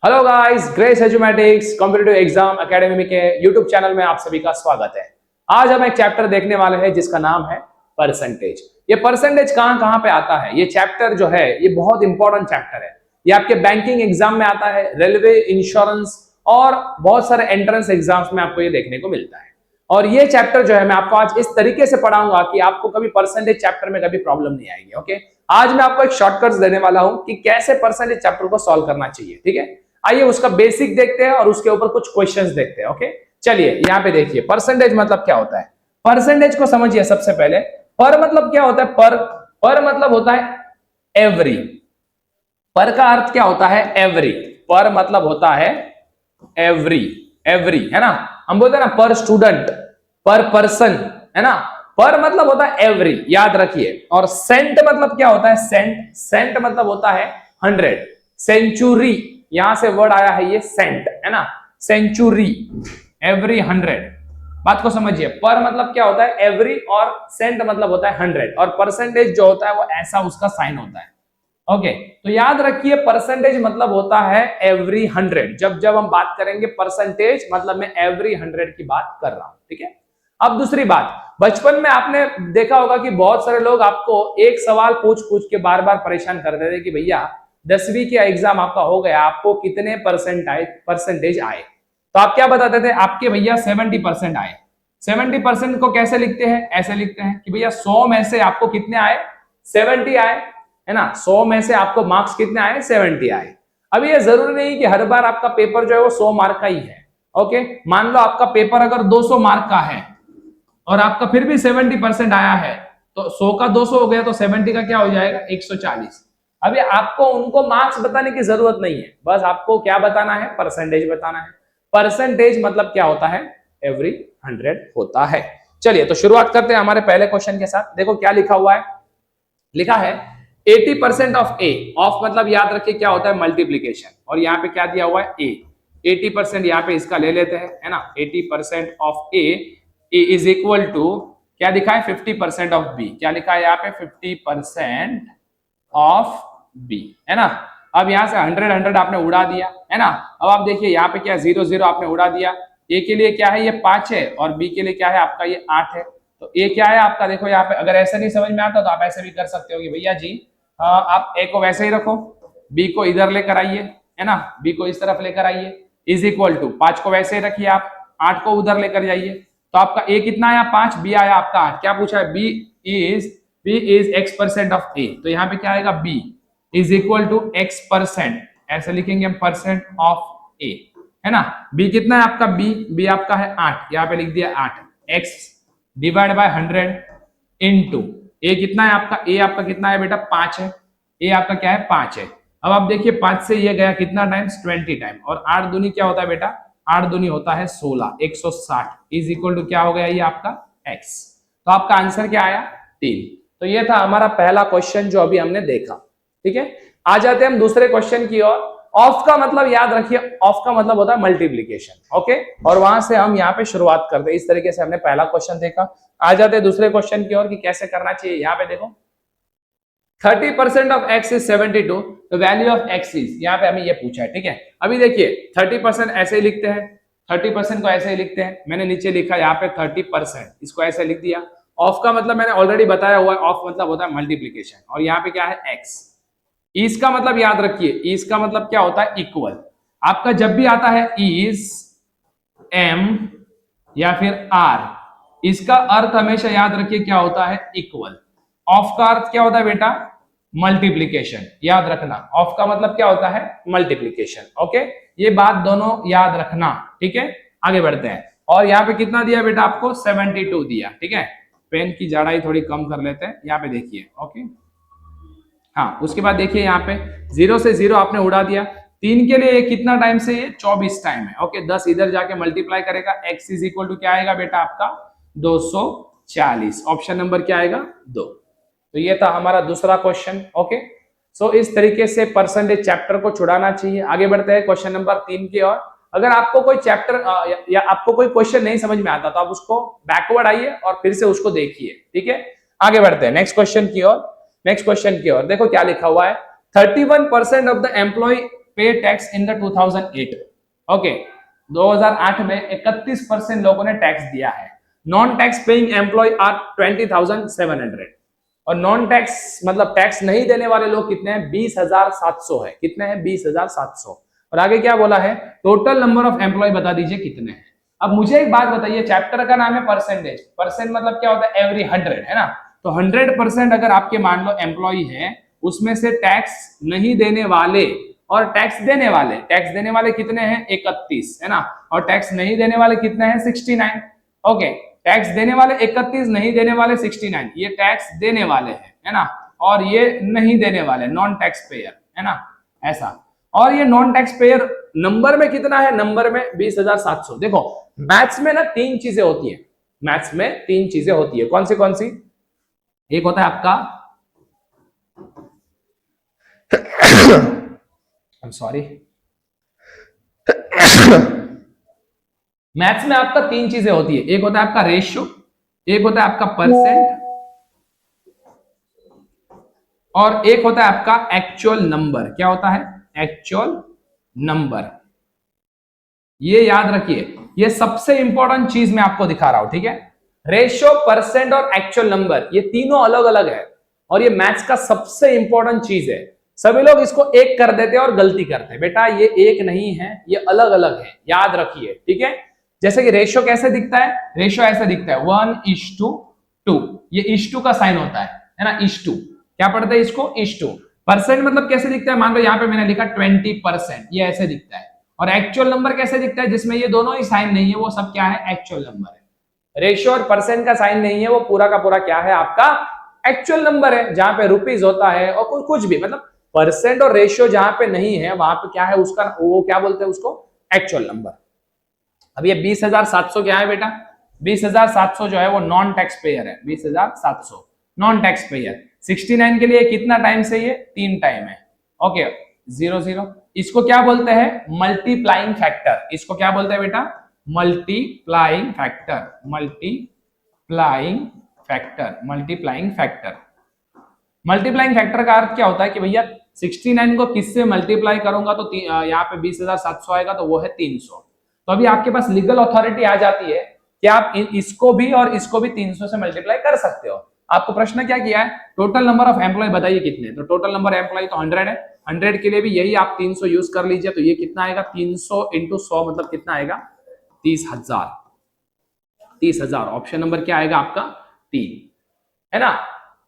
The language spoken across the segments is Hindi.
Hello guys, Grace Edumatics competitive exam academy के यूट्यूब चैनल में आप सभी का स्वागत है। आज हम एक चैप्टर देखने वाले हैं जिसका नाम है परसेंटेज। ये परसेंटेज कहां कहां पे आता है, ये चैप्टर जो है ये बहुत इंपॉर्टेंट चैप्टर है। ये आपके बैंकिंग एग्जाम में आता है, रेलवे, इंश्योरेंस और बहुत सारे एंट्रेंस एग्जाम्स में आपको ये देखने को मिलता है। और ये चैप्टर जो है मैं आपको आज इस तरीके से पढ़ाऊंगा कि आपको कभी परसेंटेज चैप्टर में कभी प्रॉब्लम नहीं आएगी। ओके, आज मैं आपको एक शॉर्टकट्स देने वाला हूं कि कैसे परसेंटेज चैप्टर को सॉल्व करना चाहिए। ठीक है, आइए उसका बेसिक देखते हैं और उसके ऊपर कुछ क्वेश्चंस देखते हैं। ओके, चलिए यहाँ पे देखिए परसेंटेज मतलब क्या होता है। परसेंटेज को समझिए सबसे पहले। पर मतलब क्या होता है? पर मतलब होता है एवरी। पर का अर्थ क्या होता है? एवरी। पर मतलब होता है एवरी। एवरी है ना, हम बोलते हैं ना पर स्टूडेंट, पर पर्सन, है ना। पर मतलब होता है एवरी, याद रखिए। और सेंट मतलब क्या होता है? सेंट। सेंट मतलब होता है 100। सेंचुरी, यहां से वर्ड आया है ये सेंट, है ना। Century, every 100। बात को समझिए। पर मतलब क्या होता है? एवरी, और सेंट मतलब होता है 100, और परसेंटेज जो होता है वो ऐसा उसका साइन होता है। ओके, तो याद रखिए परसेंटेज मतलब होता है एवरी 100। जब जब हम बात करेंगे परसेंटेज मतलब मैं एवरी 100 की बात कर रहा हूं। ठीक है, अब दूसरी बात, बचपन में आपने देखा होगा कि बहुत सारे लोग आपको एक सवाल पूछ पूछ के बार बार परेशान करते थे कि भैया 10वीं के एग्जाम आपका हो गया, आपको कितने परसेंटेज आए। तो आप क्या बताते थे? आपके भैया 70% आए। 70% को कैसे लिखते हैं? ऐसे लिखते हैं कि भैया 100 में से आपको कितने आए? 70 आए, है ना। 100 में से आपको मार्क्स कितने आए? 70 आए। अब ये जरूरी नहीं कि हर बार आपका पेपर जो है वो 100 मार्क का ही है। ओके, मान लो आपका पेपर अगर 200 मार्क का है और आपका फिर भी 70% आया है, तो 100 का 200 हो गया, तो 70 का क्या हो जाएगा? 140। अभी आपको उनको मार्क्स बताने की जरूरत नहीं है, बस आपको क्या बताना है? परसेंटेज बताना है। परसेंटेज मतलब क्या होता है? एवरी 100 होता है। चलिए तो शुरुआत करते हैं हमारे पहले क्वेश्चन के साथ। देखो क्या लिखा हुआ है। लिखा है 80% ऑफ ए। ऑफ मतलब याद रखिए क्या होता है? मल्टीप्लीकेशन। और यहाँ पे क्या दिया हुआ है? ए। 80% यहाँ पे इसका ले लेते हैं, है ना। 80% of A is equal to क्या लिखा है? 50% ऑफ बी। क्या लिखा है यहाँ पे? 50% ऑफ बी, है ना। अब यहाँ से 100 आपने उड़ा दिया, है ना। अब आप देखिए यहाँ पे क्या? 0 आपने उड़ा दिया। ए के लिए क्या है? ये 5 है, और बी के लिए क्या है आपका? ये 8 है। तो ए क्या है आपका? देखो यहाँ पे, अगर ऐसे नहीं समझ में आता तो आप ऐसे भी कर सकते हो कि भैया जी आप ए को वैसे ही रखो, बी को इधर लेकर आइए, है ना। बी को इस तरफ लेकर आइए, इज इक्वल टू 5 को वैसे ही रखिए आप, 8 को उधर लेकर जाइए। तो आपका ए कितना आया? 5, बी आया आपका 8। क्या पूछा है? B is x% of A. तो यहाँ पे क्या आएगा? B is equal to x%, ऐसे लिखेंगे हम, परसेंट ऑफ ए, है ना। बी कितना है आपका? बी आपका है 8, यहाँ पे लिख दिया 8। x डिवाइड बाय 100 इनटू ए कितना है आपका? ए आपका कितना है बेटा? 5 है। ए आपका क्या है? 5 है। अब आप देखिए 5 से ये गया कितना टाइम्स? 20 टाइम। और 8 दूनी क्या होता है बेटा? 8 दूनी होता है 16, 160 इज इक्वल टू क्या हो गया ये आपका? x। तो आपका आंसर क्या आया? 3। तो ये था हमारा पहला क्वेश्चन जो अभी हमने देखा। ठीक है, आ जाते हैं हम दूसरे क्वेश्चन की ओर। ऑफ का मतलब याद रखिए, ऑफ का मतलब होता है मल्टीप्लीकेशन। ओके, और वहां से हम यहाँ पे शुरुआत करते हैं। इस तरीके से हमने पहला क्वेश्चन देखा। आ जाते हैं दूसरे क्वेश्चन की ओर कि कैसे करना चाहिए। यहाँ पे देखो 30% of x is 72, the value of x is, यहाँ पे हमें ये पूछा है। ठीक है, अभी देखिए 30% ऐसे ही लिखते हैं, 30% को ऐसे ही लिखते हैं। मैंने नीचे लिखा यहाँ पे 30%, इसको ऐसे लिख दिया। ऑफ का मतलब मैंने ऑलरेडी बताया हुआ है, ऑफ मतलब होता है मल्टीप्लीकेशन। और यहाँ पे क्या है? x। इज का मतलब याद रखिए, इज का मतलब क्या होता है? इक्वल। आपका जब भी आता है इज, एम या फिर आर, इसका अर्थ हमेशा याद रखिए क्या होता है? इक्वल। ऑफ का अर्थ क्या होता है बेटा? मल्टीप्लीकेशन। याद रखना, ऑफ का मतलब क्या होता है? मल्टीप्लीकेशन। ओके, ये बात दोनों याद रखना। ठीक है, आगे बढ़ते हैं। और यहाँ पे कितना दिया बेटा आपको? 72 दिया। ठीक है, पेन की जाड़ाई थोड़ी कम कर लेते हैं। यहाँ पे देखिए, ओके, हाँ, उसके बाद देखिए यहाँ पे 0 से 0 आपने उड़ा दिया। 3 के लिए कितना टाइम से? ये 24 टाइम है। ओके, 10 इधर जाके मल्टीप्लाई करेगा, x इज इक्वल टू क्या आएगा बेटा आपका? 240। ऑप्शन नंबर क्या आएगा? 2। तो ये था हमारा दूसरा क्वेश्चन। ओके, सो इस तरीके से परसेंटेज चैप्टर को छुड़ाना चाहिए। आगे बढ़ते हैं क्वेश्चन नंबर 3 की ओर। अगर आपको कोई चैप्टर या आपको कोई क्वेश्चन नहीं समझ में आता तो आप उसको बैकवर्ड आइए और फिर से उसको देखिए। ठीक है, आगे बढ़ते हैं नेक्स्ट क्वेश्चन की ओर। देखो क्या लिखा हुआ है। 31% of the employ pay tax in the 2008। Okay, 2008 में 31% लोगों ने टैक्स दिया है। Non tax paying employ are 20,700 और नॉन टैक्स मतलब टैक्स नहीं देने वाले लोग कितने हैं? 20,700 है। कितने हैं? 20,700। और आगे क्या बोला है? टोटल नंबर ऑफ एम्प्लॉय बता दीजिए कितने हैं। अब मुझे एक बात बताइए, चैप्टर का नाम है परसेंटेज। परसेंट मतलब क्या होता है? एवरी 100 है ना। तो 100% अगर आपके मान लो एम्प्लॉय है, उसमें से टैक्स नहीं देने वाले और टैक्स देने वाले कितने हैं? 31 है ना। और टैक्स नहीं देने वाले कितने हैं? 69। ओके, टैक्स देने वाले 31, नहीं देने वाले 69। ये टैक्स देने वाले हैं, है ना, और ये नहीं देने वाले, नॉन टैक्स पेयर, है ना, ऐसा। और ये नॉन टैक्स पेयर नंबर में कितना है? नंबर में 20,700। देखो मैथ्स में ना 3 चीजें होती है। मैथ्स में 3 चीजें होती है। कौन सी? एक होता है आपका I'm sorry, मैथ्स में आपका 3 चीजें होती है। एक होता है आपका रेशियो, एक होता है आपका परसेंट, और एक होता है आपका एक्चुअल नंबर। क्या होता है? Actual number. ये याद रखिए, ये सबसे इंपॉर्टेंट चीज मैं आपको दिखा रहा हूं, ठीक है। रेशियो, परसेंट और एक्चुअल नंबर, ये तीनों अलग अलग है और ये मैथ्स का सबसे इंपॉर्टेंट चीज है। सभी लोग इसको एक कर देते हैं और गलती करते हैं। बेटा ये एक नहीं है, ये अलग अलग है, याद रखिए, ठीक है। जैसे कि रेशियो कैसे दिखता है? रेशियो ऐसे दिखता है 1:2। ये इश्टू का साइन होता है ना, इश्टू। क्या पढ़ते हैं इसको? इश्टू। परसेंट मतलब कैसे दिखता है? मान लो यहाँ पे मैंने लिखा 20%, ये ऐसे दिखता है। और एक्चुअल नंबर कैसे दिखता है? जिसमें ये दोनों ही साइन नहीं है, वो सब क्या है? एक्चुअल नंबर है। रेशियो और परसेंट का साइन नहीं है, वो पूरा का पूरा क्या है? आपका एक्चुअल नंबर है, जहां पे रुपीज होता है और कुछ भी, मतलब परसेंट और रेशियो जहां पे नहीं है, वहां पे क्या है उसका? वो क्या बोलते हैं उसको? Actual number. अब ये 20,700 क्या है बेटा? 20,700 जो है वो नॉन टैक्स पेयर है। 20,700 नॉन टैक्स पेयर। 69 के लिए कितना टाइम से? ये 3 टाइम है। ओके, 0 इसको क्या बोलते हैं? Multiplying factor. इसको क्या बोलते हैं बेटा? Multiplying factor. Multiplying factor. Multiplying factor. Multiplying factor का अर्थ क्या होता है कि भैया 69 को किससे मल्टीप्लाई करूंगा तो यहाँ पे 20,700 आएगा, तो वो है 300। तो अभी आपके पास लीगल अथॉरिटी आ जाती है कि आप इसको भी और इसको भी 300 से मल्टीप्लाई कर सकते हो। आपको प्रश्न क्या किया है? टोटल नंबर ऑफ एम्प्लॉय बताइए कितने। तो टोटल नंबर एम्प्लॉय तो 100 है। 100 के लिए भी यही आप 300 यूज कर लीजिए। तो ये कितना आएगा? 300 इंटू 100 मतलब कितना आएगा? 30,000। 30,000 ऑप्शन नंबर क्या आएगा आपका? 3, है ना।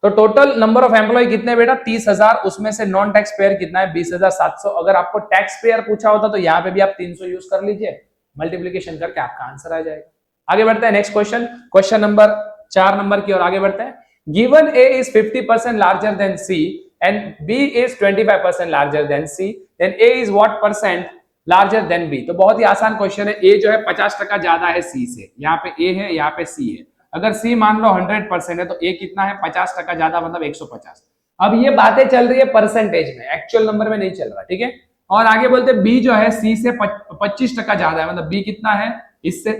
तो टोटल नंबर ऑफ एम्प्लॉय कितने बेटा? 30,000। उसमें से नॉन टैक्स पेयर कितना है? 20,700। अगर आपको टैक्स पेयर पूछा होता तो यहाँ पे भी आप 300 यूज कर लीजिए, मल्टीप्लीकेशन करके आपका आंसर आ जाएगा। आगे बढ़ते हैं next question, question number 4 number की ओर आगे बढ़ते हैं। Given A is 50% larger than C and B is 25% larger than C, then A is what percent larger than B? तो बहुत ही आसान क्वेश्चन है। A जो है 50% ज्यादा है C से। यहाँ पे A है, यहाँ पे C है। अगर C मान लो 100% है तो A कितना है? 50% ज्यादा, मतलब 150। अब ये बातें चल रही है परसेंटेज में, एक्चुअल नंबर में नहीं चल रहा, ठीक है। और आगे बोलते हैं B जो है C से 25% ज्यादा है, मतलब B कितना है? इससे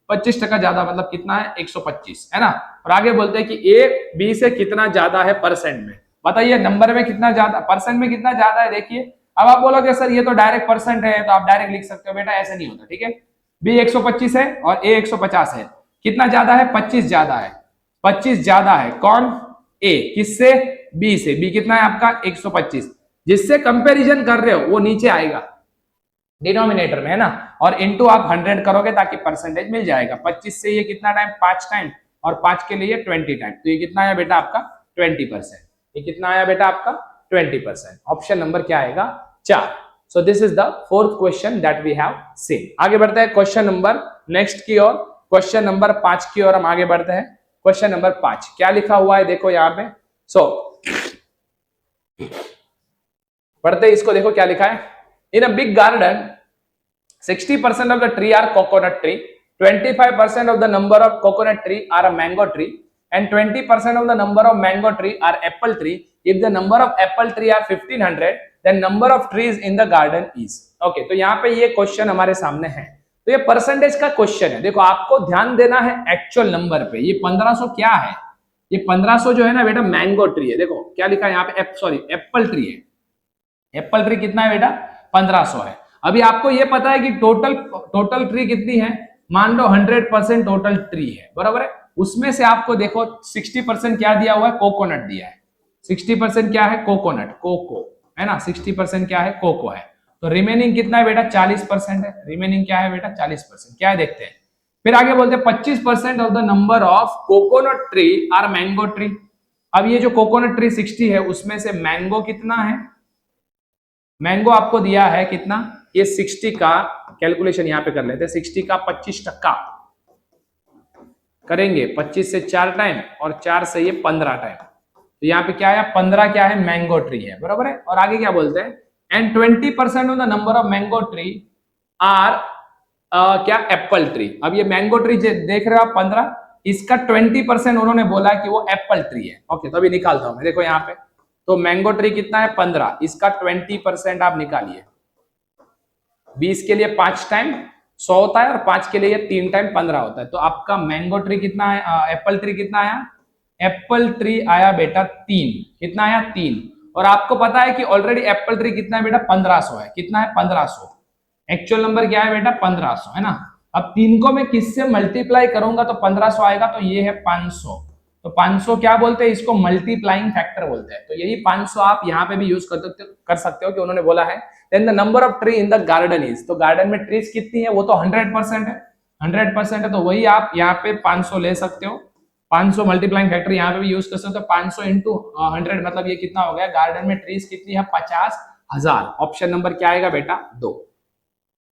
25% ज्यादा, मतलब कितना है? 125, है ना। और आगे बोलते हैं कि A B से कितना ज्यादा है परसेंट में। बताइए नंबर में कितना ज्यादा, परसेंट में कितना ज्यादा है। देखिए अब आप बोलोगे सर ये तो डायरेक्ट परसेंट है, तो आप डायरेक्ट लिख सकते हो। बेटा ऐसे नहीं होता, ठीक है। B 125 है और A 150 है। कितना ज्यादा है? 25 ज्यादा है। 25 ज्यादा है कौन? A किससे? B से। B कितना है आपका? 125। जिससे कंपैरिजन कर रहे हो वो नीचे आएगा डिनोमिनेटर में, है ना। और इनटू आप 100 करोगे ताकि परसेंटेज मिल जाएगा। 25 से ये कितना टाइम? 5 टाइम, और 5 के लिए 20 टाइम। तो ये कितना आया बेटा आपका? 20%। ये कितना आया बेटा आपका? 20%। ऑप्शन नंबर क्या आएगा? 4। So this is the fourth question that we have seen. आगे बढ़ते हैं क्वेश्चन नंबर नेक्स्ट की ओर, क्वेश्चन नंबर 5 की ओर हम आगे बढ़ते हैं। क्वेश्चन नंबर 5 क्या लिखा हुआ है देखो यहाँ पे। पढ़ते इसको, देखो क्या लिखा है। In a big garden, 60% of the tree are coconut tree, 25% of the number of coconut tree are a mango tree, and 20% of the number of mango tree are apple tree. If the number of apple tree are 1500, then number of trees in the garden is. Okay, तो यहाँ पे ये क्वेश्चन हमारे सामने है। तो ये परसेंटेज का क्वेश्चन है। देखो आपको ध्यान देना है एक्चुअल नंबर पे। ये 1500 क्या है? ये 1500 जो है ना बेटा मैंगो ट्री है। देखो क्या लिखा है यहाँ पे, एप्पल ट्री है। एप्पल ट्री कितना है बेटा? 1500 है। अभी आपको ये पता है कि टोटल ट्री कितनी है, मान लो 100% टोटल ट्री है, बराबर है। उसमें से आपको देखो 60% क्या दिया हुआ है, कोकोनट दिया है। 60% क्या है, कोकोनट, कोको है ना, 60% क्या है, कोको है। तो रिमेनिंग कितना है बेटा, 40% है। रिमेनिंग क्या है बेटा, 40%। क्या है देखते हैं। फिर आगे बोलते हैं 25% of the number of coconut tree are mango tree. अब ये जो कोकोनट ट्री 60 है, उसमें से मैंगो कितना है, मैंगो आपको दिया है कितना, ये 60 का कैलकुलेशन यहां पे कर लेते हैं। 60 का 25% करेंगे, 25 से 4 टाइम और 4 से ये 15 टाइम, तो यहाँ पे क्या है, 15 क्या है, मैंगो ट्री है, बराबर है। और आगे क्या बोलते हैं, and 20% of the number of mango tree are क्या, एप्पल ट्री। अब ये मैंगो ट्री देख रहे हो आप 15, इसका 20% उन्होंने बोला है कि वो एप्पल ट्री है। ओके, तो अभी निकालता हूं मैं, देखो यहाँ पे, तो मैंगो ट्री कितना है, 15, इसका 20% आप निकालिए। 20 के लिए 5 टाइम 100 होता है और 5 के लिए 3 टाइम 15 होता है। तो आपका मैंगो ट्री कितना है, एप्पल ट्री कितना आया, एप्पल ट्री आया बेटा 3। कितना आया, 3। और आपको पता है कि ऑलरेडी एप्पल ट्री कितना है बेटा, 1500 है। कितना है, 1500। एक्चुअल नंबर क्या है बेटा, 1500 है ना। अब 3 को मैं किससे मल्टीप्लाई करूंगा तो 1500 आएगा, तो ये है 500। तो 500 क्या बोलते हैं, इसको मल्टीप्लाइंग फैक्टर बोलते हैं। तो यही 500 आप यहाँ पे भी यूज कर सकते हो कि उन्होंने बोला है then the number of tree in the garden is. तो गार्डन में ट्रीज कितनी है, वो तो 100% है, 100% है, तो वही आप यहाँ पे 500 ले सकते हो। 500 मल्टीप्लाइंग फैक्टर यहाँ पे भी यूज कर सकते हो। 500 इंटू 100 मतलब ये कितना हो गया, गार्डन में ट्रीज कितनी है, 50,000। ऑप्शन नंबर क्या आएगा बेटा, 2।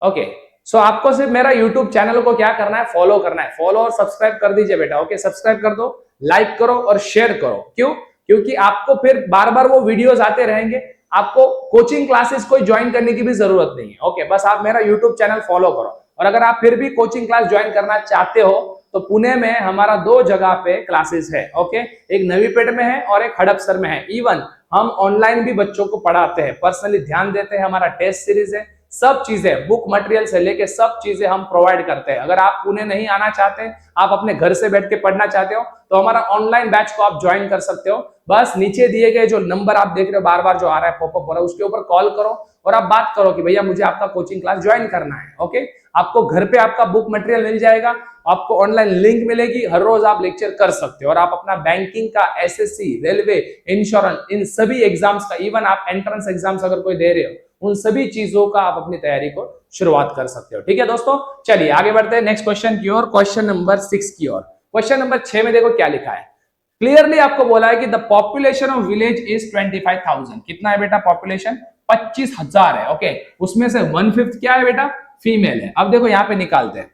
ओके, सो आपको सिर्फ मेरा YouTube चैनल को क्या करना है, फॉलो करना है। फॉलो और सब्सक्राइब कर दीजिए बेटा। ओके, सब्सक्राइब कर दो, लाइक करो और शेयर करो। क्यों, क्योंकि आपको फिर बार बार वो वीडियोस आते रहेंगे। आपको कोचिंग क्लासेस कोई ज्वाइन करने की भी जरूरत नहीं है। ओके, बस आप मेरा YouTube चैनल फॉलो करो। और अगर आप फिर भी कोचिंग क्लास ज्वाइन करना चाहते हो तो पुणे में हमारा 2 जगह पे क्लासेस है। ओके, एक नवीपेट में है और एक हड़पसर में है। इवन हम ऑनलाइन भी बच्चों को पढ़ाते हैं, पर्सनली ध्यान देते हैं। हमारा टेस्ट सीरीज है, सब चीजें, बुक मटेरियल से लेके सब चीजें हम प्रोवाइड करते हैं। अगर आप पुणे नहीं आना चाहते, आप अपने घर से बैठ के पढ़ना चाहते हो, तो हमारा ऑनलाइन बैच को आप ज्वाइन कर सकते हो। बस नीचे दिए गए जो नंबर आप देख रहे हो बार बार जो आ रहा है, पॉपअप हो रहा है, उसके ऊपर कॉल करो और आप बात करो कि भैया मुझे आपका कोचिंग क्लास ज्वाइन करना है। ओके, आपको घर पे आपका बुक मटेरियल मिल जाएगा, आपको ऑनलाइन लिंक मिलेगी, हर रोज आप लेक्चर कर सकते हो। और आप अपना बैंकिंग का, एसएससी, रेलवे, इंश्योरेंस, इन सभी एग्जाम्स का, इवन आप एंट्रेंस एग्जाम्स अगर कोई दे रहे हो, उन सभी चीजों का आप अपनी तैयारी को शुरुआत कर सकते हो। ठीक है दोस्तों, चलिए आगे बढ़ते हैं नेक्स्ट क्वेश्चन की ओर, क्वेश्चन नंबर 6 की ओर। क्वेश्चन नंबर 6 में देखो क्या लिखा है। क्लियरली आपको बोला है कि the population of village is 25,000। कितना है बेटा पॉपुलेशन, 25,000 है। ओके, उसमें से 1/5 क्या है बेटा, फीमेल है। अब देखो यहां पे निकालते हैं,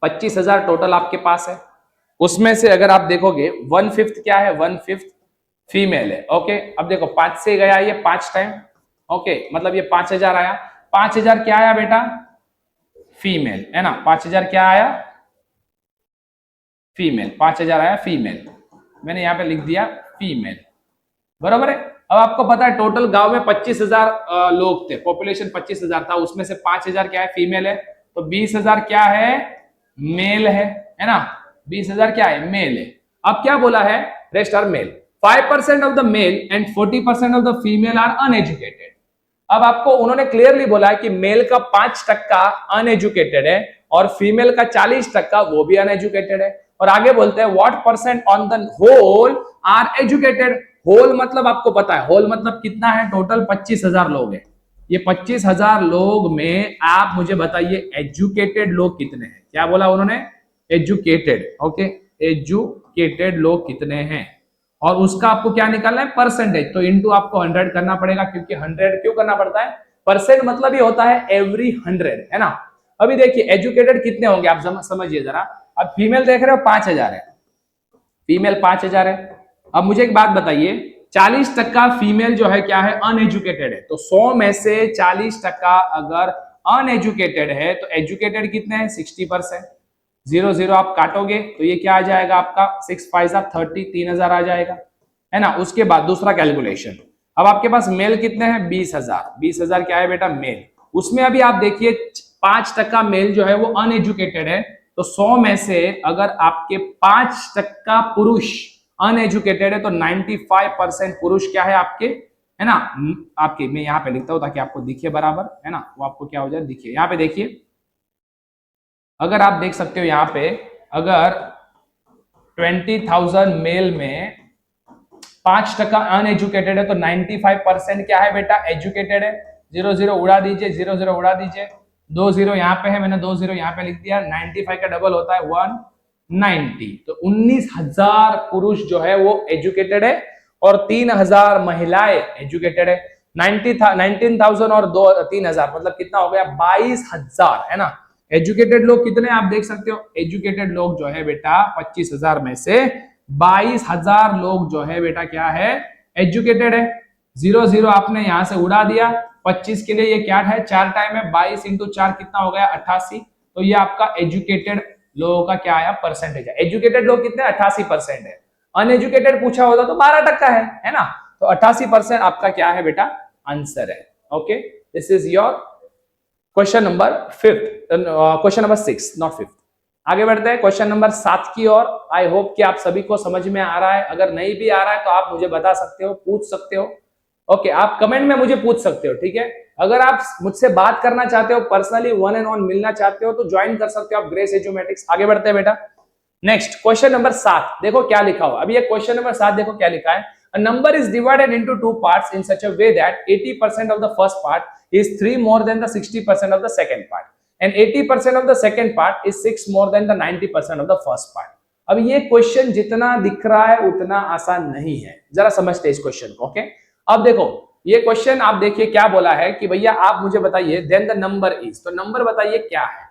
25,000 टोटल आपके पास है, उसमें से अगर आप देखोगे 1/5 क्या है, 1/5 फीमेल है। ओके, अब देखो 5 से गया ये 5 टाइम। ओके, मतलब ये 5,000 आया। 5,000 क्या आया बेटा, फीमेल है ना। 5,000 क्या आया, फीमेल। 5,000 आया फीमेल, मैंने यहां पे लिख दिया फीमेल, बराबर है। अब आपको पता है टोटल गांव में 25,000 लोग थे, पॉपुलेशन 25,000 था, उसमें से 5,000 क्या है, फीमेल है। तो 20,000 क्या है, मेल है ना। 20,000 क्या है, मेल है। अब क्या बोला है, rest are male. 5% of the male and 40% of the female are uneducated. अब आपको उन्होंने क्लियरली बोला है कि मेल का 5% अनएजुकेटेड है और फीमेल का 40% वो भी अनएजुकेटेड है। और आगे बोलते हैं what percent on the whole are educated. Whole मतलब आपको पता है, होल मतलब कितना है, टोटल 25,000 लोग हैं। ये 25,000 लोग में आप मुझे बताइए एजुकेटेड लोग कितने हैं। क्या बोला उन्होंने, एजुकेटेड। ओके, एजुकेटेड लोग कितने हैं, और उसका आपको क्या निकालना है, परसेंटेज। तो इनटू आपको 100 करना पड़ेगा, क्योंकि 100 क्यों करना पड़ता है, परसेंट मतलब ये होता है एवरी 100 है ना। अभी देखिए एजुकेटेड कितने होंगे आप समझिए जरा। अब फीमेल देख रहे हो 5,000 है, फीमेल 5,000 है। अब मुझे एक बात बताइए, 40% फीमेल जो है क्या है, अनएजुकेटेड है। तो 100 में से 40% अगर अनएजुकेटेड है तो एजुकेटेड कितने हैं, 60%। 0 0 आप काटोगे तो ये क्या आ जाएगा आपका, 6 5 30, 3,000 आ जाएगा, है ना। उसके बाद दूसरा कैलकुलेशन, अब आपके पास मेल कितने हैं, 20,000। 20,000 क्या है बेटा, मेल। उसमें अभी आप देखिए 5% मेल जो है वो अनएजुकेटेड है। तो 100 में से अगर आपके 5% पुरुष अनएजुकेटेड है तो 95% पुरुष क्या है आपके है ना। आपके मैं यहाँ पे लिखता हूँ ताकि आपको दिखे बराबर, है ना, वो आपको क्या हो जाए दिखे। यहाँ पे देखिए, अगर आप देख सकते हो यहाँ पे, अगर 20,000 मेल में 5% अनएजुकेटेड है तो 95% क्या है बेटा, एजुकेटेड है। 0 0 उड़ा दीजिए, 0 0 उड़ा दीजिए, 2 0 यहाँ पे है, मैंने 2 0 यहाँ पे लिख दिया। 95 का डबल होता है 190, तो 19,000 पुरुष जो है वो एजुकेटेड है और 3,000 महिलाएं एजुकेटेड है। 19,000 और 3,000 मतलब कितना हो गया, 22,000, है ना। एजुकेटेड लोग कितने आप देख सकते हो, एजुकेटेड लोग जो है बेटा 25,000 में से 22,000 लोग जो है बेटा क्या है, एजुकेटेड है। 0 0 आपने यहां से उड़ा दिया, 25 के लिए ये क्या है, 4 टाइम है, 22 इंटू 4 कितना हो गया, 88। तो ये आपका एजुकेटेड लोगों का क्या आया, परसेंटेज है। एजुकेटेड लोग कितने, 88% है। अनएजुकेटेड पूछा होता तो 12% है ना। तो 88% आपका क्या है बेटा, आंसर है। Okay, this is your question number 5th, question number 6 not 5th। आगे बढ़ते हैं क्वेश्चन नंबर 7 की ओर। आई होप कि आप सभी को समझ में आ रहा है। अगर नहीं भी आ रहा है तो आप मुझे बता सकते हो, पूछ सकते हो। ओके, आप कमेंट में मुझे पूछ सकते हो, ठीक है। अगर आप मुझसे बात करना चाहते हो, पर्सनली 1-on-1 मिलना चाहते हो तो ज्वाइन कर सकते हो आप ग्रेस एजुमेटिक्स। आगे बढ़ते हैं बेटा, नेक्स्ट क्वेश्चन नंबर 7 देखो क्या लिखा हुआ। अभी ये क्वेश्चन नंबर 7 देखो क्या लिखा है। A number is divided into two parts in such a way that 80% of the first part is 3 more than the 60% of the second part and 80% of the second part is 6 more than the 90% of the first part। अब ये क्वेश्चन जितना दिख रहा है उतना आसान नहीं है, जरा समझते इस क्वेश्चन को। ओके, अब देखो ये क्वेश्चन आप देखिए क्या बोला है कि भैया आप मुझे बताइए देन द नंबर इज, तो नंबर बताइए क्या है।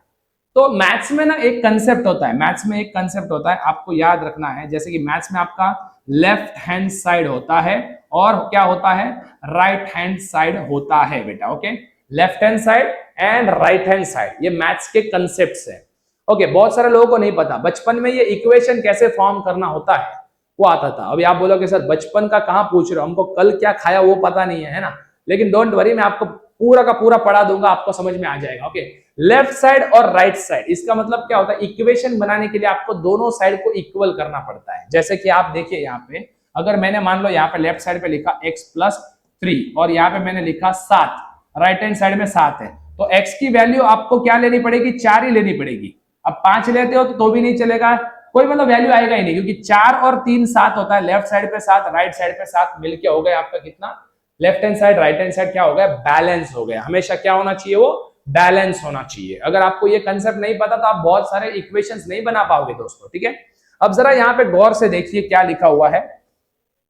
तो मैथ्स में ना एक कंसेप्ट होता है, मैथ्स में एक कंसेप्ट होता है, आपको याद रखना है। जैसे कि मैथ्स में आपका लेफ्ट हैंड साइड होता है और क्या होता है, राइट हैंड साइड होता है बेटा। Okay, left hand side and right hand side, ये मैथ्स के कंसेप्ट्स हैं। ओके, बहुत सारे लोगों को नहीं पता बचपन में ये इक्वेशन कैसे फॉर्म करना होता है वो आता था। अभी आप बोलोगे सर बचपन का कहां पूछ रहे हो, हमको कल क्या खाया वो पता नहीं है ना। लेकिन डोंट वरी, मैं आपको पूरा का पूरा पढ़ा दूंगा, आपको समझ में आ जाएगा। ओके, लेफ्ट साइड और राइट साइड, इसका मतलब क्या होता है, इक्वेशन बनाने के लिए आपको दोनों साइड को इक्वल करना पड़ता है। जैसे कि आप देखिए यहाँ पे, अगर मैंने मान लो यहाँ पे लेफ्ट साइड पे लिखा x+3 और यहाँ पे मैंने लिखा 7, राइट हैंड साइड में 7 है, तो x की वैल्यू आपको क्या लेनी पड़ेगी, 4 ही लेनी पड़ेगी। अब 5 लेते हो तो भी नहीं चलेगा, कोई मतलब वैल्यू आएगा ही नहीं, क्योंकि 4 और 3 7 होता है। लेफ्ट साइड पे 7, राइट साइड पे 7 मिलके हो गया आपका कितना, left hand side right hand side क्या हो गया, बैलेंस हो गया। हमेशा क्या होना चाहिए, वो बैलेंस होना चाहिए। अगर आपको ये कंसेप्ट नहीं पता तो आप बहुत सारे इक्वेशंस नहीं बना पाओगे दोस्तों, ठीक है। अब जरा यहाँ पे गौर से देखिए क्या लिखा हुआ है,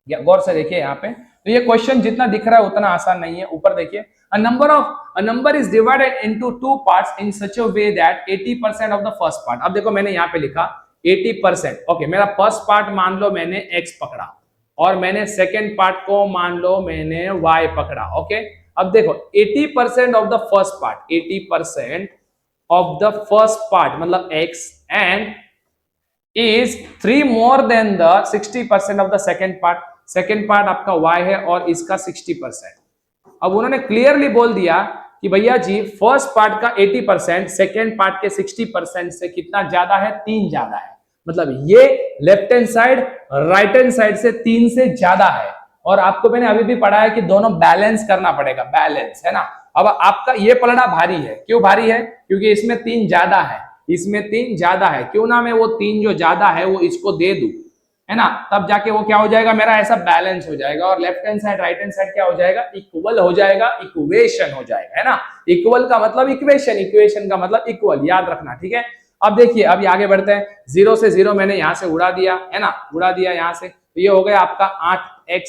गौर से देखिए यहाँ पे। तो ये क्वेश्चन जितना दिख रहा है उतना आसान नहीं है। ऊपर देखिए, a number is divided into two parts in such a way that 80% of the first part। अब देखो मैंने यहाँ पे लिखा 80%। ओके, मेरा फर्स्ट पार्ट मान लो मैंने x पकड़ा और मैंने सेकेंड पार्ट को मान लो मैंने y पकड़ा। ओके, अब देखो 80% of the first part, 80% of the first part मतलब x and is 3 more than the 60% of the second part। Second part आपका y है और इसका 60%। अब उन्होंने क्लियरली बोल दिया कि भैया जी फर्स्ट पार्ट का 80% सेकेंड पार्ट के 60% से कितना ज्यादा है, 3 ज्यादा है। मतलब ये left hand side right hand side से 3 से ज्यादा है। और आपको मैंने अभी भी पढ़ा है कि दोनों बैलेंस करना पड़ेगा, बैलेंस, है ना। अब आपका ये पलड़ा भारी है, क्यों भारी है, क्योंकि इसमें 3 ज्यादा है, इसमें 3 ज्यादा है। क्यों ना मैं वो 3 जो ज्यादा है वो इसको दे दूं, है ना, तब जाके वो क्या हो जाएगा, मेरा ऐसा बैलेंस हो जाएगा और left hand side right hand side क्या हो जाएगा, इक्वल हो जाएगा, इक्वेशन हो जाएगा, है ना। इक्वल का मतलब इक्वेशन, इक्वेशन का मतलब इक्वल, याद रखना, ठीक है। अब देखिए अभी आगे बढ़ते हैं। 0 से 0 मैंने यहां से उड़ा दिया, है ना, उड़ा दिया यहां से, तो ये हो गया आपका 8x।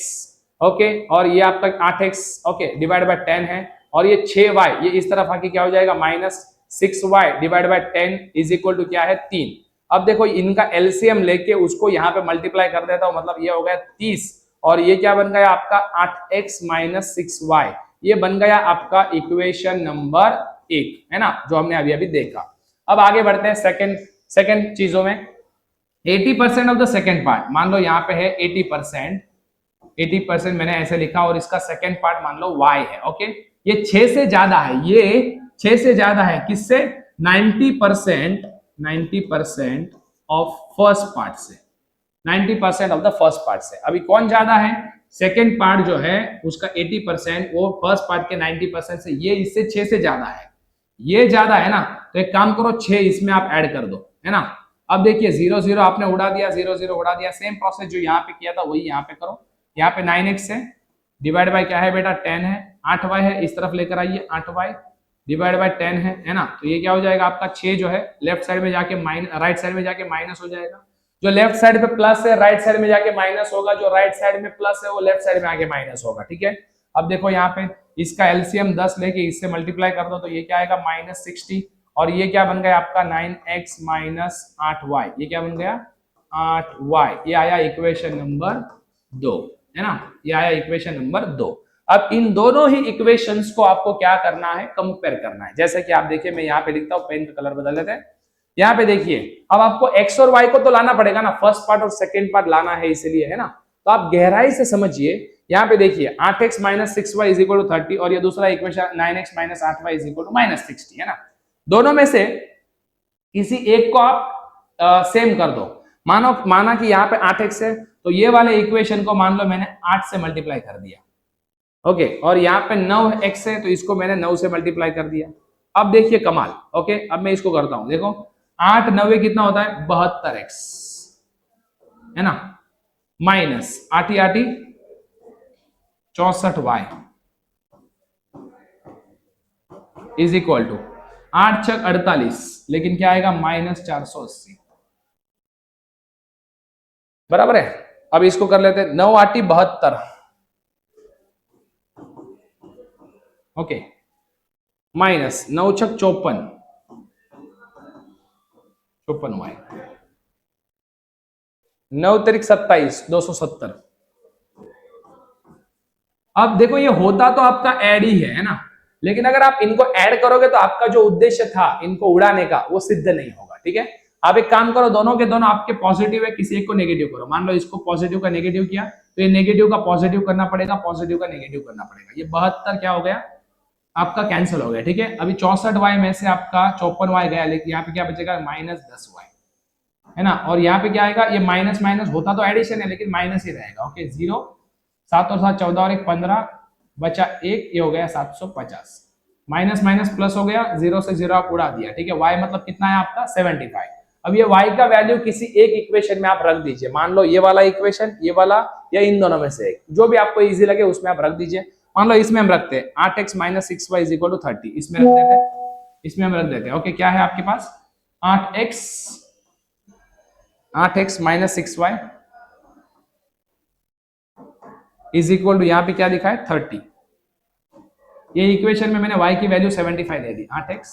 ओके, और ये आपका 8x ओके डिवाइड बाय 10 है, और ये 6y ये इस तरफ आके क्या हो जाएगा, -6y divide by 10 is equal to क्या है, 3। अब देखो इनका एलसीएम लेके उसको यहाँ पे मल्टीप्लाई कर देता हूं, मतलब ये हो गया 30 और ये क्या बन गया आपका 8x - 6y, ये बन गया आपका इक्वेशन नंबर 1, है ना, जो हमने अभी अभी देखा। अब आगे बढ़ते हैं सेकंड चीजों में। 80% ऑफ द सेकंड पार्ट, मान लो यहाँ पे है 80% मैंने ऐसे लिखा और इसका सेकंड पार्ट मान लो y है। ओके, ये 6 से ज्यादा है, ये 6 से ज्यादा है, किससे, 90% ऑफ फर्स्ट पार्ट से, 90% ऑफ द फर्स्ट पार्ट से। अभी कौन ज्यादा है, सेकेंड पार्ट जो है उसका 80% वो फर्स्ट पार्ट के 90% से, ये इससे 6 से ज्यादा है, ये ज्यादा है ना, तो एक काम करो 6 इसमें आप ऐड कर दो, है ना। अब देखिए 0 0 आपने उड़ा दिया, 0 0 उड़ा दिया, सेम प्रोसेस जो यहाँ पे किया था वही यहाँ पे करो। यहाँ पे 9x है, डिवाइड बाय क्या है बेटा 10 है, 8y है, इस तरफ लेकर आइए 8y डिवाइड बाय 10 है ना। तो ये क्या हो जाएगा आपका 6 जो है लेफ्ट साइड में जाके राइट साइड में जाके माइनस हो जाएगा। जो लेफ्ट साइड पे प्लस है राइट साइड में जाके माइनस होगा, जो राइट साइड में प्लस है वो लेफ्ट साइड में आके माइनस होगा, ठीक है। अब देखो यहाँ पे इसका एलसीएम 10 लेके इससे मल्टीप्लाई कर दो तो ये क्या आएगा -60, और ये क्या बन गया आपका 9x माइनस 8y, ये क्या बन गया 8y, ये आया इक्वेशन नंबर 2, है ना, ये आया इक्वेशन नंबर 2। अब इन दोनों ही इक्वेशंस को आपको क्या करना है, कंपेयर करना है। जैसे कि आप देखिए मैं यहाँ पे लिखता हूँ, पेन का कलर बदल लेते हैं। यहाँ पे देखिए अब आपको x और y को तो लाना पड़ेगा ना, फर्स्ट पार्ट और सेकेंड पार्ट लाना है इसलिए, है ना। तो आप गहराई से समझिए, यहाँ पे देखिए 8x minus 6y is equal to 30 और ये दूसरा equation 9x minus 8y is equal to -60, है ना। दोनों में से किसी एक को आप सेम कर दो। माना कि यहाँ पे 8x है तो ये वाले इक्वेशन को मान लो मैंने 8 से मल्टीप्लाई कर दिया, ओके, और यहाँ पे 9x है तो इसको मैंने 9 से मल्टीप्लाई कर दिया। अब देखिए कमाल, ओके, अब मैं इसको करता हूं, देखो 8 9 कितना होता है 72x, है ना, minus 8 8 64y is equal to 8 6 48, लेकिन क्या आएगा -480, बराबर है। अब इसको कर लेते हैं 9 8 72, ओके, माइनस 9 6 54 54y, 9 3 27 270। अब देखो ये होता तो आपका ऐड ही है ना, लेकिन अगर आप इनको ऐड करोगे तो आपका जो उद्देश्य था इनको उड़ाने का वो सिद्ध नहीं होगा, ठीक है। आप एक काम करो, दोनों के दोनों आपके पॉजिटिव है, किसी एक को नेगेटिव करो। मान लो इसको पॉजिटिव का नेगेटिव किया तो ये नेगेटिव का पॉजिटिव करना पड़ेगा, पॉजिटिव का नेगेटिव करना पड़ेगा। ये 72 क्या हो गया आपका कैंसिल हो गया, ठीक है। अभी 64y में से आपका 54y गया, लेकिन यहाँ पे क्या बचेगा -10y, है ना। और यहाँ पे क्या आएगा, ये माइनस माइनस होता तो एडिशन है लेकिन माइनस ही रहेगा, ओके। 0 7 और 7 14 और 1 15 बचा 1, ये हो गया 750, माइनस माइनस प्लस हो गया, 0 से 0 आप उड़ा दिया, ठीक है। y मतलब कितना है आपका 75। अब ये y का वैल्यू किसी एक इक्वेशन में आप रख दीजिए, मान लो ये वाला इक्वेशन, ये वाला, या इन दोनों में से एक, जो भी आपको इजी लगे उसमें आप रख दीजिए। मान लो इसमें हम रखते हैं 8x minus 6y is equal to 30, इसमें रख देते हैं, इसमें हम रख देते हैं, ओके। क्या है आपके पास 8x minus 6y is equal to, यहाँ पे क्या लिखा है 30। ये इक्वेशन में मैंने y की वैल्यू 75 दे दी, 8x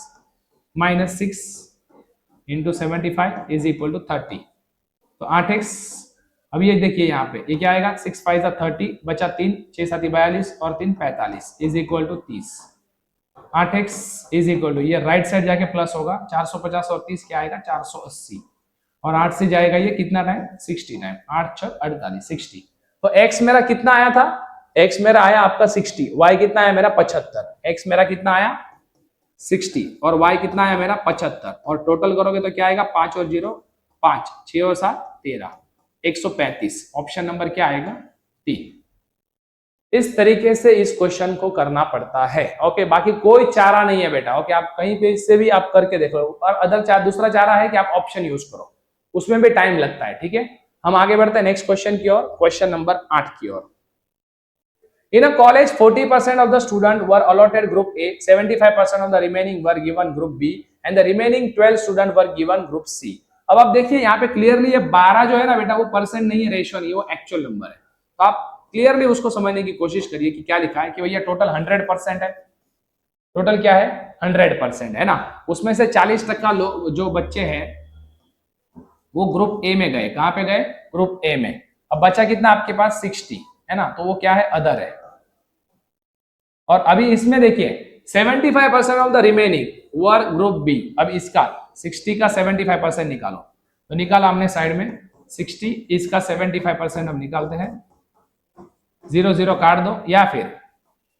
minus 6 into 75 is equal to 30। तो 8x, अब ये देखिए यहाँ पे ये क्या आएगा 6 5 30 बचा 3 6 7 42 और 3 45 is equal to 30। 8x is equal to, ये राइट साइड जाके प्लस होगा, 450 और 30 क्या आएगा 480, और 8 से जाएगा ये कितना टाइम 60 टाइम, 8 6 48 60। तो x मेरा कितना आया था, x मेरा आया आपका 60, y कितना आया मेरा 75, x मेरा कितना आया 60 और y कितना आया मेरा 75, और टोटल करोगे तो क्या आएगा 5 और 0 5, 6 और 7 13, 135। ऑप्शन नंबर क्या आएगा 3। इस तरीके से इस क्वेश्चन को करना पड़ता है, ओके। बाकी कोई चारा नहीं है बेटा, ओके। आप कहीं पे इससे भी आप करके देख लो, और दूसरा चारा है कि आप ऑप्शन यूज करो, उसमें भी टाइम लगता है, ठीक है। हम आगे बढ़ते हैं नेक्स्ट क्वेश्चन की ओर, क्वेश्चन नंबर 8 की ओर। In a college, 40% of the students were allotted group A, 75% of the remaining were given group B, and the remaining 12 students were given group C. अब आप देखिए यहाँ पे क्लियरली ये 12 जो है ना बेटा वो परसेंट नहीं है, रेशियो नहीं है, वो एक्चुअल नंबर है। तो आप क्लियरली उसको समझने की कोशिश करिए कि क्या लिखा है, कि भैया टोटल 100% है, टोटल क्या है 100% है ना। उसमें से 40% लोग जो बच्चे हैं वो ग्रुप ए में गए, कहां पे गए ग्रुप ए में। अब बचा कितना आपके पास 60, है ना, तो वो क्या है अदर है। और अभी इसमें देखिए 75% of the remaining were group B. अब इसका 60 का 75% निकालो, तो निकाला हमने साइड में 60, इसका 75% हम निकालते हैं, 0 0 काट दो, या फिर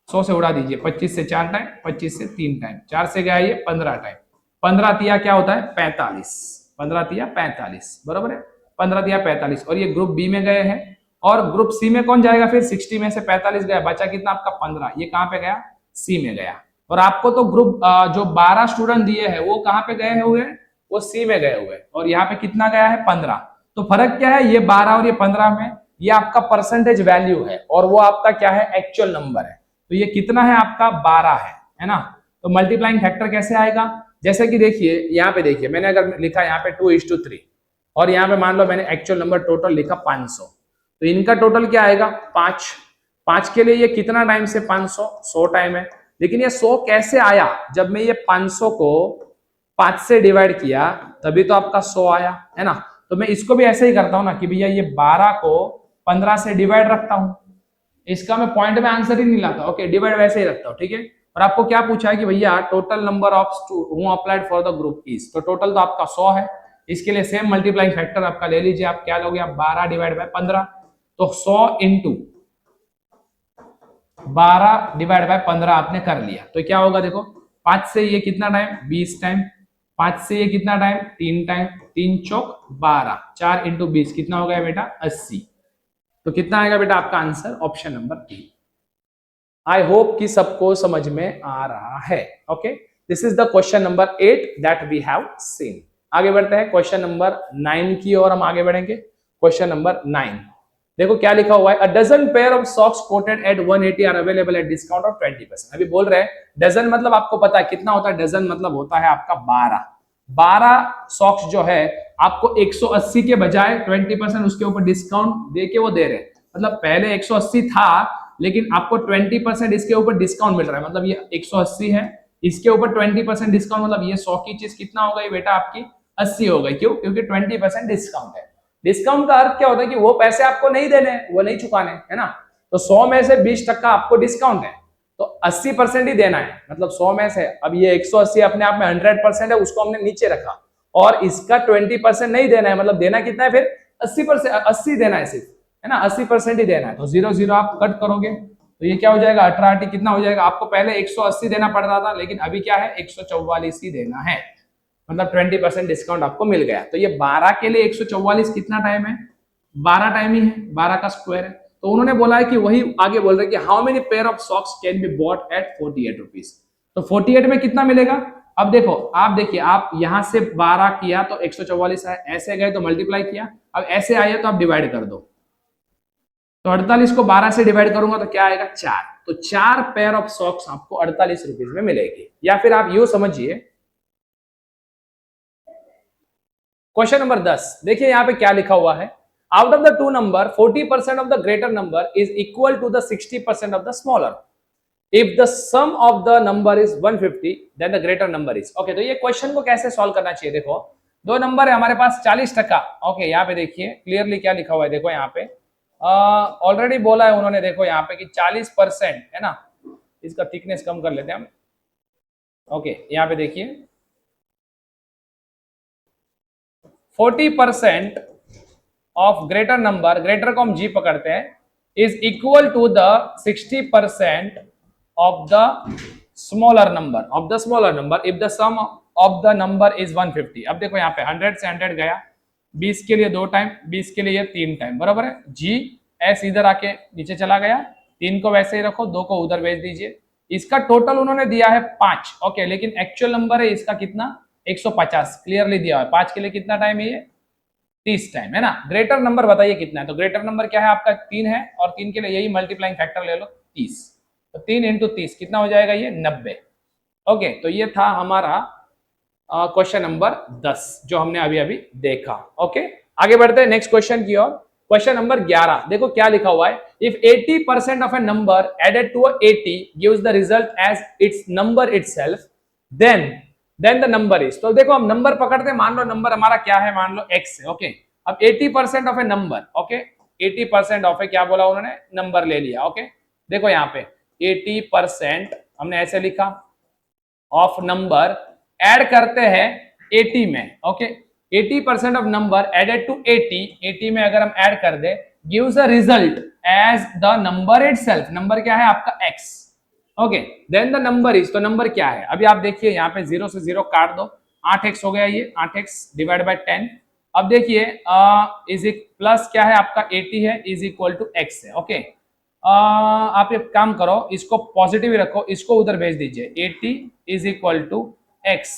100 से उड़ा दीजिए, 25 से 4 टाइम, 25 से 3 टाइम, 4 से गया ये 15 टाइम, 15 तिया क्या होता है 45, 15 तिया 45, बराबर है, 15 तिया 45। और ये ग्रुप बी में गए हैं, और ग्रुप सी में कौन जाएगा फिर 60 में से 45 गया, बचा कितना आपका 15, ये कहां पे गया, सी में गया। और आपको तो ग्रुप जो 12 स्टूडेंट दिए हैं वो कहां पे गए हुए हैं, वो सी में गए हुए, और यहाँ पे कितना गया है 15। तो फर्क क्या है, ये 12 और ये 15 में, ये आपका परसेंटेज वैल्यू है और वो आपका क्या है, एक्चुअल नंबर है। तो ये कितना है आपका 12 है ना। तो मल्टीप्लाइंग फैक्टर कैसे आएगा, जैसे कि देखिए यहाँ पे देखिए, मैंने अगर लिखा यहाँ पे 2:3 और यहाँ पे मान लो मैंने एक्चुअल नंबर टोटल लिखा 500, तो इनका टोटल क्या आएगा 5। 5 के लिए ये कितना टाइम से 500, 100 टाइम है। लेकिन ये 100 कैसे आया, जब मैं ये 500 को 5 से डिवाइड किया तभी तो आपका 100 आया, है ना। तो मैं इसको भी ऐसे ही करता हूं ना कि भैया ये 12 को 15 से डिवाइड रखता हूं, इसका मैं पॉइंट में आंसर ही नहीं लाता, ओके, डिवाइड वैसे ही रखता हूं, ठीक है। और आपको क्या पूछा है कि भैया total number of who applied for the group is, तो टोटल तो आपका 100 है। इसके लिए सेम मल्टीप्लाइंग फैक्टर आपका ले लीजिए, आप क्या लोगे, आप 12 डिवाइड बाय 15, तो 100 इंटू 12 डिवाइड बाय 15 आपने कर लिया, तो क्या होगा देखो, 5 से ये कितना टाइम 20 टाइम, 5 से ये कितना टाइम 3 टाइम, 3 चौक 12, 4 इंटू 20 कितना हो गया बेटा 80। तो कितना आएगा बेटा आपका answer, option number D. I hope कि सबको समझ में आ रहा है, okay. This is the question number 8 that we have seen. आगे बढ़ते हैं क्वेश्चन नंबर 9 की ओर हम आगे बढ़ेंगे। क्वेश्चन नंबर 9 देखो क्या लिखा हुआ है, a dozen pair of socks quoted at 180 are available at discount of 20%। अभी बोल रहे हैं डजन मतलब आपको पता है कितना होता है, डजन मतलब होता है आपका 12 सॉक्स जो है आपको 180 के बजाय 20% उसके ऊपर डिस्काउंट देके वो दे रहे हैं। मतलब पहले 180 था लेकिन आपको 20% इसके ऊपर डिस्काउंट मिल रहा है, मतलब ये 180 है, इसके ऊपर 20% डिस्काउंट, मतलब ये 100 की चीज कितना हो गई बेटा आपकी 80 हो गई। क्यों, क्योंकि 20% डिस्काउंट है। डिस्काउंट का अर्थ क्या होता है कि वो पैसे आपको नहीं देने, वो नहीं चुकाने, है ना। तो 100 में से 20% आपको डिस्काउंट है, तो 80% ही देना है, मतलब 100 में से। अब ये 180 अपने आप में 100% है, उसको हमने नीचे रखा, और इसका 20% नहीं देना है, मतलब देना कितना है फिर 80%, 80 देना है सिर्फ, है ना, 80% ही देना है। तो 0 0 आप कट करोगे तो ये क्या हो जाएगा 18 कितना हो जाएगा, आपको पहले 180 देना पड़ रहा था लेकिन अभी क्या है 144 ही देना है, मतलब 20% डिस्काउंट आपको मिल गया। तो ये 12 के लिए 144 कितना टाइम है, 12 टाइम ही है, 12 का स्क्वायर है। तो उन्होंने बोला है कि वही आगे बोल रहे हैं कि how many pair of socks can be bought at 48 rupees. तो 48 में कितना मिलेगा, अब देखो आप देखिए, आप यहां से 12 किया तो 144 है, ऐसे गए तो मल्टीप्लाई किया, अब ऐसे आए तो आप डिवाइड कर दो। तो 48 को 12 से डिवाइड करूंगा तो क्या आएगा 4, तो 4 पेयर ऑफ सॉक्स आपको 48 रुपीज में मिलेगी। या फिर आप यूं समझिए, क्वेश्चन नंबर 10 देखिए यहां पे क्या लिखा हुआ है, out of the two number 40% of the greater number is equal to the 60% of the smaller. If the sum of the number is 150 then the greater number is, okay. तो ये क्वेश्चन को कैसे सॉल्व करना चाहिए, देखो दो नंबर है हमारे पास 40%, ओके। यहाँ पे देखिए क्लियरली क्या लिखा हुआ है, देखो यहाँ पे ऑलरेडी बोला है उन्होंने, देखो यहाँ पे कि 40% है ना, इसका थिकनेस कम कर लेते हैं हम, ओके। यहाँ पे देखिए 40% ऑफ ग्रेटर नंबर, ग्रेटर को हम जी पकड़ते हैं, is equal to the 60% of the smaller number, of the smaller number if the sum of the number is 150। अब देखो यहाँ पे 100 से 100 गया, 20 के लिए 2 टाइम, 20 के लिए 3 टाइम, बराबर है। जी एस इधर आके नीचे चला गया, 3 को वैसे ही रखो, 2 को उधर भेज दीजिए। इसका टोटल उन्होंने दिया है 5, ओके, लेकिन एक्चुअल नंबर है इसका कितना 150, क्लियरली दिया है। 5 के लिए कितना टाइम है ये 30 टाइम, है ना। ग्रेटर नंबर बताइए कितना है, तो ग्रेटर नंबर क्या है आपका 3 है, और 3 के लिए यही मल्टीप्लाइंग फैक्टर ले लो 30, तो 3 इंटू 30 कितना हो जाएगा ये 90, ओके। तो ये था हमारा क्वेश्चन नंबर 10 जो हमने अभी अभी देखा, ओके। आगे बढ़ते हैं नेक्स्ट क्वेश्चन की ओर। क्वेश्चन नंबर 11 देखो क्या लिखा हुआ है, if 80% of a number added to 80 gives the result as its number itself then the number is. तो देखो हम नंबर पकड़ते हैं, मान लो नंबर हमारा क्या है, मान लो x है, ओके। अब 80% of a number, okay, 80% of a क्या बोला उन्होंने, नंबर ले लिया, ओके। देखो यहाँ पे 80% हमने ऐसे लिखा ऑफ नंबर ऐड करते हैं 80 में, okay. 80% of number added to 80 में अगर हम ऐड कर दे gives a result as the number itself, number क्या है आपका x, okay. Then the number is, तो नंबर क्या है, अभी आप देखिए यहाँ पे 0 से 0 काट दो, 8x हो गया, ये 8x डिवाइड बाय 10, अब देखिए इज प्लस क्या है आपका 80 है इज इक्वल टू एक्स है। ओके आप एक काम करो, इसको पॉजिटिव ही रखो, इसको उधर भेज दीजिए, 80 इज इक्वल टू एक्स।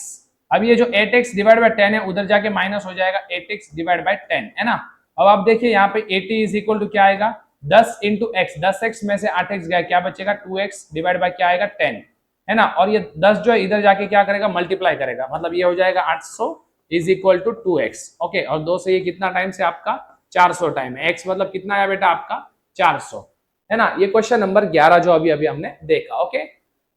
अब ये जो 8x डिवाइड बाय 10 है उधर जाके माइनस हो जाएगा 8x डिवाइड बाय 10 है ना। अब आप देखिए यहाँ पे 80 इज इक्वल टू क्या आएगा 10 इंटू एक्स, 10x में से 8x गया, क्या बचेगा 2x डिवाइड बाय क्या आएगा 10 है ना। और ये 10 जो है इधर जाके क्या करेगा मल्टीप्लाई करेगा, मतलब ये हो जाएगा 800 is equal to 2x। Okay और 2 से ये कितना टाइम से आपका 400 टाइम है, x मतलब कितना है बेटा आपका 400 है ना। ये क्वेश्चन नंबर 11 जो अभी अभी हमने देखा। ओके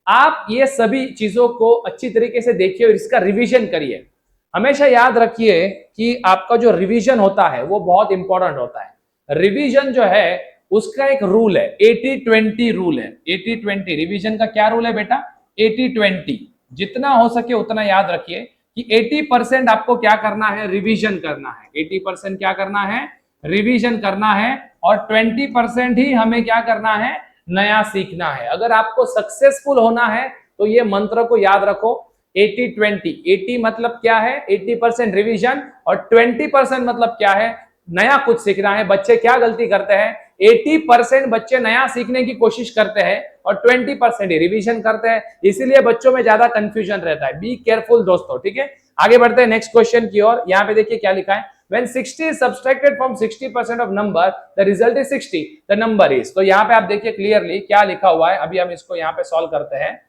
आप ये सभी चीजों को अच्छी तरीके से देखिए और इसका रिवीजन करिए। हमेशा याद रखिए कि आपका जो रिवीजन होता है वो बहुत इंपॉर्टेंट होता है। रिवीजन जो है उसका एक रूल है, 80-20 रूल है। 80-20 रिवीजन का क्या रूल है बेटा 80-20, जितना हो सके उतना याद रखिए कि 80% आपको क्या करना है रिवीजन करना है, 80% क्या करना है रिवीजन करना है और 20% ही हमें क्या करना है नया सीखना है। अगर आपको सक्सेसफुल होना है तो ये मंत्र को याद रखो 80-20। 80 मतलब क्या है 80% रिवीजन और 20% मतलब क्या है नया कुछ सीखना है। बच्चे क्या गलती करते हैं 80% बच्चे नया सीखने की कोशिश करते हैं और 20% रिवीजन करते हैं, इसीलिए बच्चों में ज्यादा कंफ्यूजन रहता है। बी केयरफुल दोस्तों, ठीक है। आगे बढ़ते हैं नेक्स्ट क्वेश्चन की ओर। यहाँ पे देखिए क्या लिखा है, when 60 is subtracted from 60% of number the result is 60, the number is। तो यहाँ पे आप देखिए क्लियरली क्या लिखा हुआ है, अभी हम इसको यहाँ पे सॉल्व करते हैं।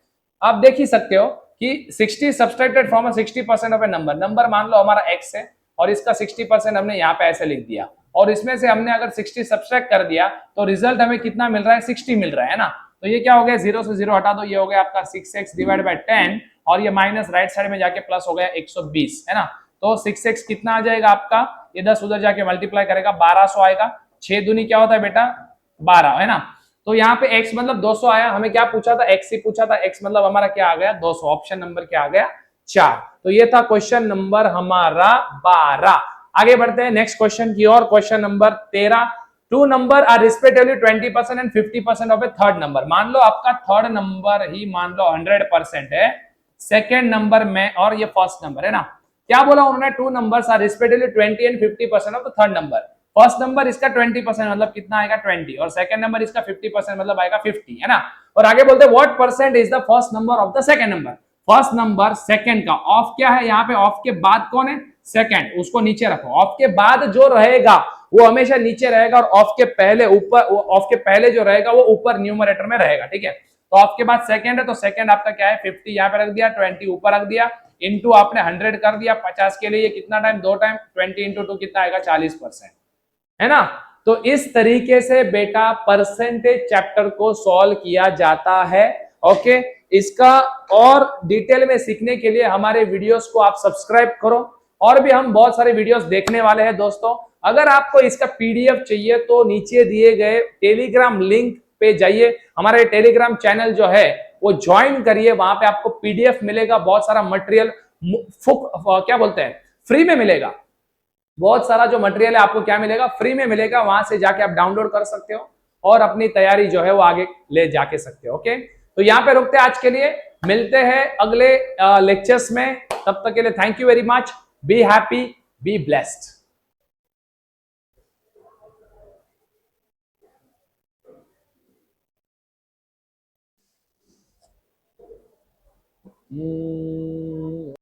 आप देख ही सकते हो कि 60 subtracted from a 60% of a number, number मान लो हमारा x है और इसका 60% हमने यहाँ पे ऐसे लिख दिया और इसमें से हमने अगर 60 सब्सट्रैक्ट कर दिया तो रिजल्ट हमें कितना मिल रहा है 60 मिल रहा है ना। तो ये क्या हो गया 0 से 0 हटा दो, ये हो गया आपका 6x डिवाइड बाय 10 और ये माइनस राइट साइड में जाके प्लस हो गया 120 है ना। तो 6x कितना आ जाएगा आपका, ये 10 उधर जाके मल्टीप्लाई करेगा 1200 आएगा। 6 दूनी क्या होता है बेटा 12 है ना। तो यहाँ पे x मतलब 200 आया, हमें क्या पूछा था x ही पूछा था, x मतलब हमारा क्या आ गया 200, ऑप्शन नंबर क्या आ गया 4। तो ये था क्वेश्चन नंबर हमारा 12। आगे बढ़ते हैं नेक्स्ट क्वेश्चन की ओर, question number 13। Two number are respectively 20% and 50% of a third number. मान लो आपका थर्ड नंबर ही मान लो 100% है, सेकेंड नंबर में और ये फर्स्ट नंबर है ना। क्या बोला उन्होंने, two numbers are respectively 20 and 50% of the third number. First number इसका 20% मतलब कितना आएगा 20 और सेकंड नंबर इसका 50% मतलब आएगा 50 है ना। और आगे बोलते हैं what percent is the first number of the second number. First number second का ऑफ क्या है, यहाँ पे ऑफ के बाद कौन है सेकंड, उसको नीचे रखो। ऑफ के बाद जो रहेगा वो हमेशा नीचे रहेगा और ऑफ के पहले ऊपर, ऑफ के पहले जो रहेगा वो ऊपर न्यूमरेटर में रहेगा, ठीक है। तो ऑफ के बाद सेकंड है तो सेकंड आपका क्या है 50 यहाँ पे रख दिया, 20 ऊपर रख दिया, इंटू आपने 100 कर दिया 50 के लिए, कितना टाइम 2 टाइम, 20 इंटू 2 कितना आएगा 40% है ना। तो इस तरीके से बेटा परसेंटेज चैप्टर को सॉल्व किया जाता है। ओके इसका और डिटेल में सीखने के लिए हमारे वीडियोस को आप सब्सक्राइब करो, और भी हम बहुत सारे वीडियोस देखने वाले हैं दोस्तों। अगर आपको इसका पीडीएफ चाहिए तो नीचे दिए गए टेलीग्राम लिंक पे जाइए, हमारे टेलीग्राम चैनल जो है वो ज्वाइन करिए, वहां पे आपको पीडीएफ मिलेगा, बहुत सारा मटेरियल क्या बोलते हैं फ्री में मिलेगा। बहुत सारा जो मटेरियल है आपको क्या मिलेगा फ्री में मिलेगा, वहां से जाके आप डाउनलोड कर सकते हो और अपनी तैयारी जो है वो आगे ले जाके सकते हो। ओके तो यहाँ पे रुकते हैं आज के लिए, मिलते हैं अगले लेक्चर्स में, तब तक के लिए thank you very much, be happy be blessed.